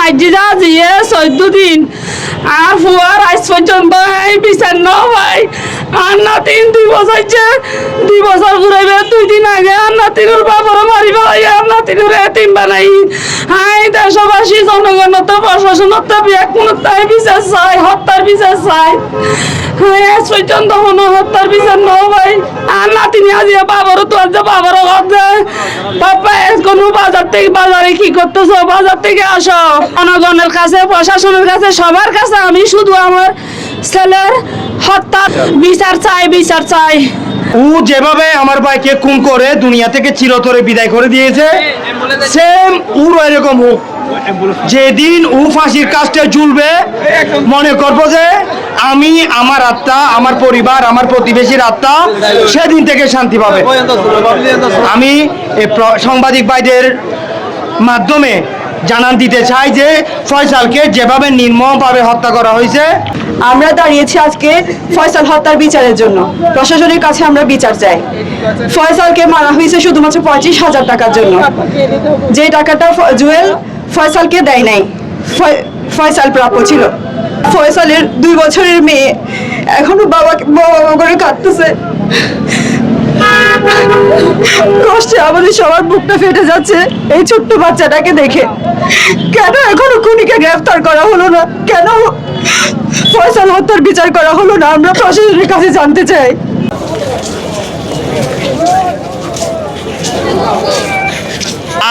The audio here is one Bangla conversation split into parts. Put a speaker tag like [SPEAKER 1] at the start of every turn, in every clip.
[SPEAKER 1] মাইজি যা দিয়ে 14 দিন আর ফুয়ার আজ পর্যন্ত এই বিচার ন ভাই আর নাতিন 2 বছর 2 বছর ঘুরাইবে 2 দিন আগে আর নাতিনুর বাবার মারি ভাই আর নাতিনুর এতিম বানাই হাই দেশবাসী জনগণ তো প্রশাসন তো কোন তাই বিচার চাই হত্যার বিচার চাই আজ পর্যন্ত কোনো হত্যার বিচার ন ভাই আর নাতিনি আজিয়া বাবারও তো আজ বাবারও কথা বাবা কোনো বাজার থেকে বাজারে কি করতেছো বাজার থেকে আসো জনগণের কাছে প্রশাসনের কাছে সবার কাছে আমি শুধু আমার ছেলের হত্যা বিচার চাই
[SPEAKER 2] ও যেভাবে আমার ভাইকে খুন করে দুনিয়া থেকে চিরতরে বিদায় করে দিয়েছে সেম ওর এরকম হোক যেদিন ও ফাঁসির কাজটা ঝুলবে মনে করবো যে আমি আমার আত্মা আমার পরিবার আমার প্রতিবেশীর আত্মা সেদিন থেকে শান্তি পাবে। আমি সাংবাদিক ভাইদের মাধ্যমে জানান দিতে চাই যে ফয়সালকে যেভাবে নির্মমভাবে হত্যা করা হয়েছে
[SPEAKER 3] আমরা দাঁড়িয়েছি আজকে ফয়সাল হত্যার বিচারের জন্য। প্রশাসনের কাছে আমরা বিচার চাই। ফয়সালকে মারা হয়েছে শুধুমাত্র 25,000 টাকার জন্য, যে টাকাটা জুয়েল ফয়সালকে দেয় নাই, ফয়সাল প্রাপ্য ছিল। ফয়সালের 2 বছরের মেয়ে এখনো বাবাকে করে কাঁদতেছে, কষ্টে আমাদের সবার বুকটা ফেটে যাচ্ছে এই ছোট্ট বাচ্চাটাকে দেখে। কেন এখনো খুনিকে গ্রেফতার করা হলো না? কেন ফয়সাল হত্যার বিচার করা হলো না? আমরা প্রশাসনের কাছে জানতে চাই।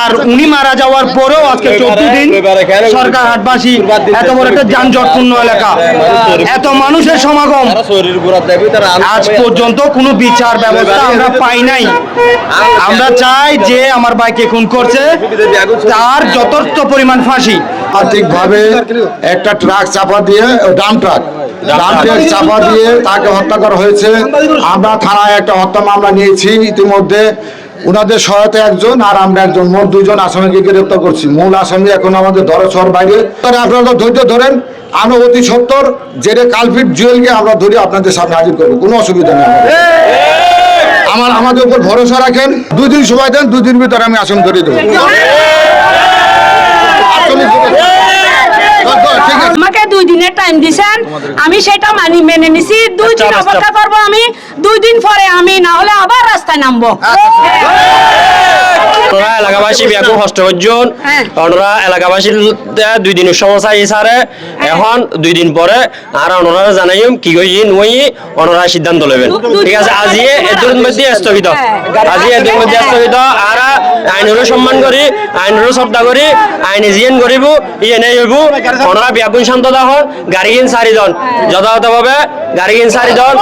[SPEAKER 2] আর উনি মারা যাওয়ার পরেও আজকে 14 দিন সরকার হাটবাসী এত বড় একটা যানজটপূর্ণ এলাকা, এত মানুষের সমাগম, আজ পর্যন্ত কোনো বিচার ব্যবস্থা আমরা পাই নাই। আমরা চাই যে আমার ভাইকে খুন করছে তার যথার্থ পরিমাণ ফাঁসি।
[SPEAKER 4] আর্থিকভাবে একটা ট্রাক চাপা দিয়ে ডাম ট্রাক চাপা দিয়ে তাকে হত্যা করা হয়েছে। আমরা থানায় একটা হত্যা মামলা নিয়েছি ইতিমধ্যে, ওনাদের সহায়তা একজন আর আমরা একজন, মোট 2 জন আসামিকে গ্রেপ্তার করছি। মূল আসামি এখন আমাদের ধরাছোঁয়ার বাইরে। আপনারা ধৈর্য ধরেন, আমি অতি সত্বর জেরে কালপিট জুয়েলকে আমরা ধরে আপনাদের সামনে হাজির করবো, কোনো অসুবিধা নেই। আমাদের উপর ভরসা রাখেন, 2 দিন সময় দেন, 2 দিন ভিতরে আমি আসামি ধরে দেবো।
[SPEAKER 1] আমাকে 2 দিনের টাইম দিছেন, আমি সেটা মেনে নিছি। 2 দিন অপেক্ষা করবো আমি, 2 দিন পরে আমি না হলে আবার রাস্তায় নামবো।
[SPEAKER 5] এলাকাবাসী ব্যাপক কষ্ট করছেন, ওনারা এলাকাবাসীর 2 দিনের সমস্যা সারে এখন 2 দিন পরে আর ওনারা জানাইম কি কইন ওই ওনারা সিদ্ধান্ত নেবেন। ঠিক আছে, আজি এদের মধ্যে স্থগিত, আর আইনেরও সম্মান করি, আইনেরও শ্রদ্ধা করি, আইনে জিএন করিব ইএনএ হইব। ওনারা ব্যাপক শান্ততা হন, গাড়ি কিন 4 জন যথাযথভাবে গাড়ি কিন 4 জন।